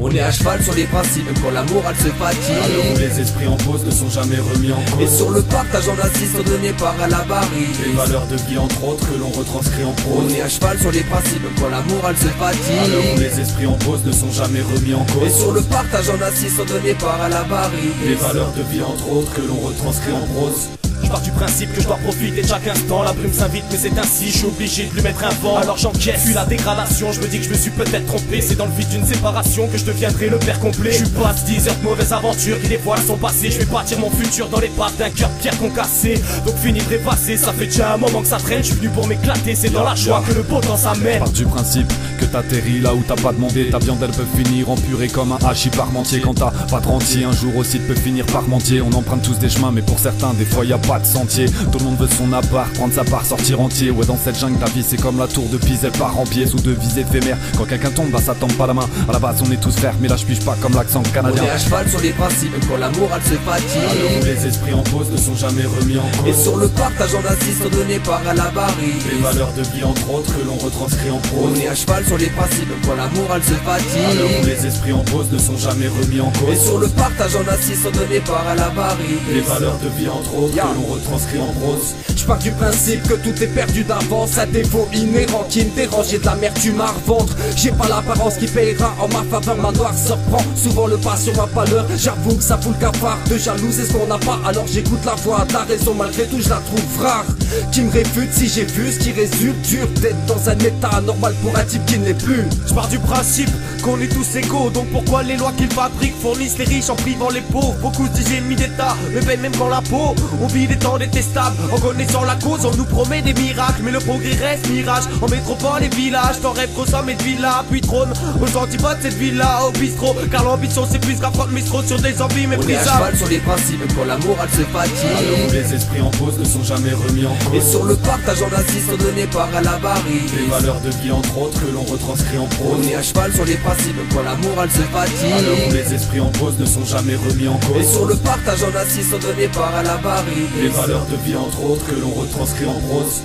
On est à cheval sur les principes, même quand la morale se fatigue. À l'heure où les esprits en pause ne sont jamais remis en Et cause. sur le partage on assiste au donné par à la barrière. Les valeurs de vie entre autres que l'on retranscrit en On prose. est à cheval sur les principes, même quand la morale se À l'heure où fatigue. les esprits en pause ne sont jamais remis en Et cause. sur le partage on assiste au donné par à la barrière. Les valeurs de vie entre autres que l'on retranscrit en prose. Je pars du principe que je dois profiter de chaque instant. La brume s'invite mais c'est ainsi, je suis obligé de lui mettre un vent. Alors j'encaisse, puis la dégradation, je me dis que je me suis peut-être trompé. C'est dans le vide d'une séparation que je deviendrai le père complet. Je passe 10 heures de mauvaise aventure qui dévoile son passé. Je vais bâtir mon futur dans les pattes d'un cœur de pierre concassé. Donc fini de répasser, ça fait déjà un moment que ça traîne. Je suis venu pour m'éclater, c'est dans la joie que le beau temps s'amène. Part du principe que t'atterris là où t'as pas demandé. Ta viande elle peut finir en purée comme un hachis parmentier. Quand t'as pas de rentier, un jour aussi peut finir par mentir. On emprunte tous des chemins mais pour certains des fois y a pas de sentier. Tout le monde veut son appart, prendre sa part, sortir entier. Ouais dans cette jungle ta vie c'est comme la tour de Pise. Elle part en pied sous devises éphémères. Quand quelqu'un tombe bah ça tombe pas la main. À la base on est tous frères mais là je pige pas comme l'accent On canadien. est à cheval sur les principes, même quand la morale se À l'heure où fatigue. les esprits en pause ne sont jamais remis en Et cause. sur le partage on assiste au donné par à la Les barrière. valeurs de vie entre autres que l'on retranscrit en prose. On est à cheval sur les principes, même quand la morale se À l'heure où fatigue. les esprits en pause ne sont jamais remis en Et cause. sur le partage on assiste au donné par à la Les barrière. valeurs de vie entre autres que l'on retranscrit en prose. Je pars du principe que tout est perdu d'avance. Un défaut inhérent qui me dérange, j'ai de l'amertume à revendre. J'ai pas l'apparence qui payera en ma faveur. Ma noire se reprend souvent le pas sur ma pâleur. J'avoue que ça fout le cafard de jaloux, c'est ce qu'on n'a pas. Alors j'écoute la voix de la raison, malgré tout je la trouve rare. Qui me réfute si j'ai vu ce qui résulte. Dur d'être dans un état anormal pour un type qui ne l'est plus. Je pars du principe qu'on est tous égaux. Donc pourquoi les lois qu'ils fabriquent fournissent les riches en privant les pauvres? Beaucoup se disent ennemis d'État, mais ben même quand la peau. On vit des temps détestables, en connaissant la cause. On nous promet des miracles, mais le progrès reste mirage. En métropole et village, t'en rêves gros sommet de villa. Puis trône aux antipodes cette villa au bistrot. Car l'ambition c'est plus qu'un front mistro sur des envies On est à méprisables. cheval sur les principes, même quand la morale se À l'heure où fatigue. les esprits en pause ne sont jamais remis en Et cause. sur le partage on assiste au donné par à la Les barrière. valeurs de vie entre autres que l'on retranscrit en prose. On est à cheval sur les principes, même quand la morale se À l'heure où fatigue. les esprits en pause ne sont jamais remis en Et cause. sur le partage on assiste au donné par à la Les barrière. valeurs de vie entre autres que l'on retranscrit en prose.